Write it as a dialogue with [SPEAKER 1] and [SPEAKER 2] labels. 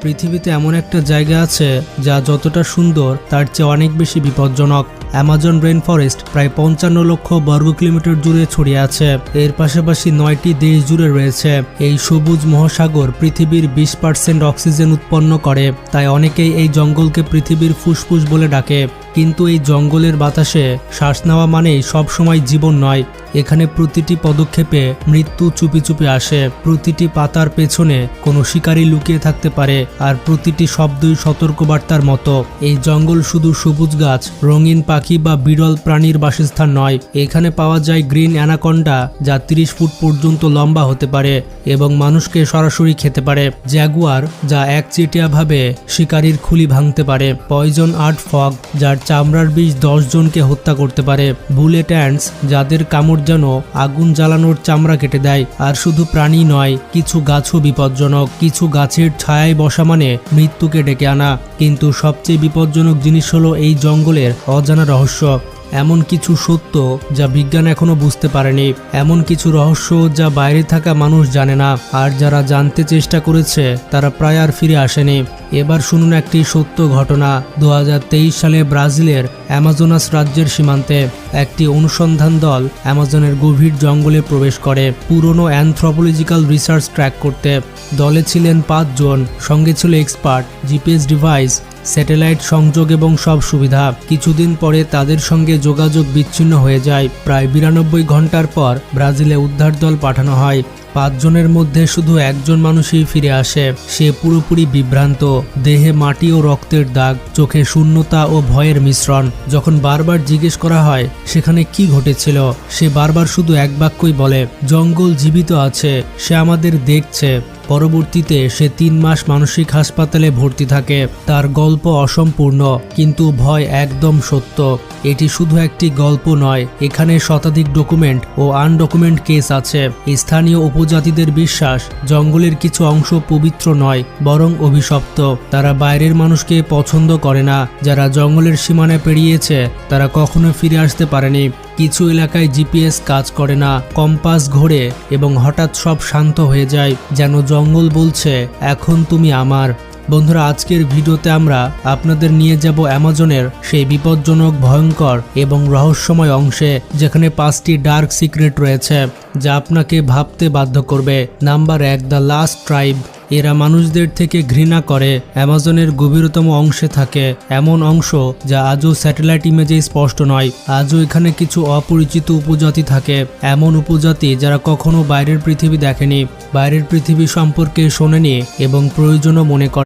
[SPEAKER 1] পৃথিবীতে এমন একটা জায়গা আছে যা যতটা সুন্দর তার চেয়ে অনেক বেশি বিপজ্জনক। অ্যামাজন রেইন ফরেস্ট প্রায় 55 লক্ষ বর্গ কিলোমিটার জুড়ে ছড়িয়ে আছে। এর পাশাপাশি 9টি দেশ জুড়ে রয়েছে। এই সবুজ মহাসাগর পৃথিবীর 20% অক্সিজেন উৎপন্ন করে, তাই অনেকেই এই জঙ্গলকে পৃথিবীর ফুসফুস বলে ডাকে। কিন্তু এই জঙ্গলের বাতাসে শ্বাস নেওয়া মানেই সবসময় জীবন নয়। এখানে প্রতিটি পদক্ষেপে মৃত্যু চুপি চুপি আসে। প্রতিটি পাতার পেছনে কোনো শিকারী লুকিয়ে থাকতে পারে, আর প্রতিটি শব্দই সতর্কবার্তার মতো। এই জঙ্গল শুধু সবুজ গাছ, রঙিন পাখি বা বিরল প্রাণীর বাসস্থান নয়। এখানে পাওয়া যায় গ্রিন অ্যানাকন্ডা, যা 30 ফুট পর্যন্ত লম্বা হতে পারে এবং মানুষকে সরাসরি খেতে পারে। জ্যাগুয়ার, যা একচেটিয়াভাবে শিকারীর খুলি ভাঙতে পারে। পয়জন আর্ট ফগ, যার চামড়ার বিষ 10 জনকে হত্যা করতে পারে। বুলেট অ্যান্টস, যাদের কামড় যেন আগুন জ্বালানোর চামড়া কেটে দেয়। আর শুধু প্রাণী নয়, কিছু গাছও বিপজ্জনক। কিছু গাছের ছায়ায় বসা মানে মৃত্যুকে ডেকে আনা। কিন্তু সবচেয়ে বিপজ্জনক জিনিস হলো এই জঙ্গলের অজানা রহস্য। এমন কিছু সত্য যা বিজ্ঞান এখনো বুঝতে পারেনি, এমন কিছু রহস্য যা বাইরে থাকা মানুষ জানে না, আর যারা জানতে চেষ্টা করেছে তারা প্রায় আর ফিরে আসেনি। এবার শুনুন একটি সত্য ঘটনা। 2023 সালে ব্রাজিলের অ্যামাজোনাস রাজ্যের সীমান্তে একটি অনুসন্ধান দল অ্যামাজনের গভীর জঙ্গলে প্রবেশ করে পুরনো অ্যানথ্রোপোলজিক্যাল রিসার্চ ট্র্যাক করতে। দলে ছিলেন 5 জন, সঙ্গে ছিল এক্সপার্ট, জিপিএস ডিভাইস, স্যাটেলাইট সংযোগ এবং সব সুবিধা। কিছুদিন পরে তাদের সঙ্গে যোগাযোগ বিচ্ছিন্ন হয়ে যায়। প্রায় 92 ঘন্টার পর ব্রাজিলে উদ্ধার দল পাঠানো হয়। 5 জনের মধ্যে শুধু একজন মানুষই ফিরে আসে। সে পুরোপুরি বিভ্রান্ত, দেহে মাটি ও রক্তের দাগ, চোখে শূন্যতা ও ভয়ের মিশ্রণ। যখন বারবার জিজ্ঞেস করা হয় সেখানে কি ঘটেছিল, সে বারবার শুধু এক বাক্যই বলে, জঙ্গল জীবিত আছে, সে আমাদের দেখছে। পরবর্তীতে সে 3 মাস মানসিক হাসপাতালে ভর্তি থাকে। তার গল্প অসম্পূর্ণ, কিন্তু ভয় একদম সত্য। এটি শুধু একটি গল্প নয়, এখানে শতাধিক ডকুমেন্ট ও আনডকুমেন্ট কেস আছে। স্থানীয় উপজাতিদের বিশ্বাস জঙ্গলের কিছু অংশ পবিত্র নয়, বরং অভিশপ্ত। তারা বাইরের মানুষকে পছন্দ করে না। যারা জঙ্গলের সীমানা পেরিয়েছে তারা কখনো ফিরে আসতে পারেনি। কিছু এলাকায় জিপিএস কাজ করে না, কম্পাস ঘোরে এবং হঠাৎ সব শান্ত হয়ে যায়, যেন জঙ্গল বলছে এখন তুমি আমার। বন্ধুরা, আজকের ভিডিওতে আমরা আপনাদের নিয়ে যাব অ্যামাজনের সেই বিপজ্জনক, ভয়ঙ্কর এবং রহস্যময় অংশে, যেখানে 5টি ডার্ক সিক্রেট রয়েছে যা আপনাকে ভাবতে বাধ্য করবে। Number 1, the last tribe. এরা মানুষদের থেকে ঘৃণা করে। অ্যামাজনের গভীরতম অংশে থাকে এমন অংশ যা আজও স্যাটেলাইট ইমেজে স্পষ্ট নয়। আজও এখানে কিছু অপরিচিত উপজাতি থাকে, এমন উপজাতি যারা কখনো বাইরের পৃথিবী দেখেনি, বাইরের পৃথিবী সম্পর্কে শোনেনি এবং প্রয়োজনও মনে করে।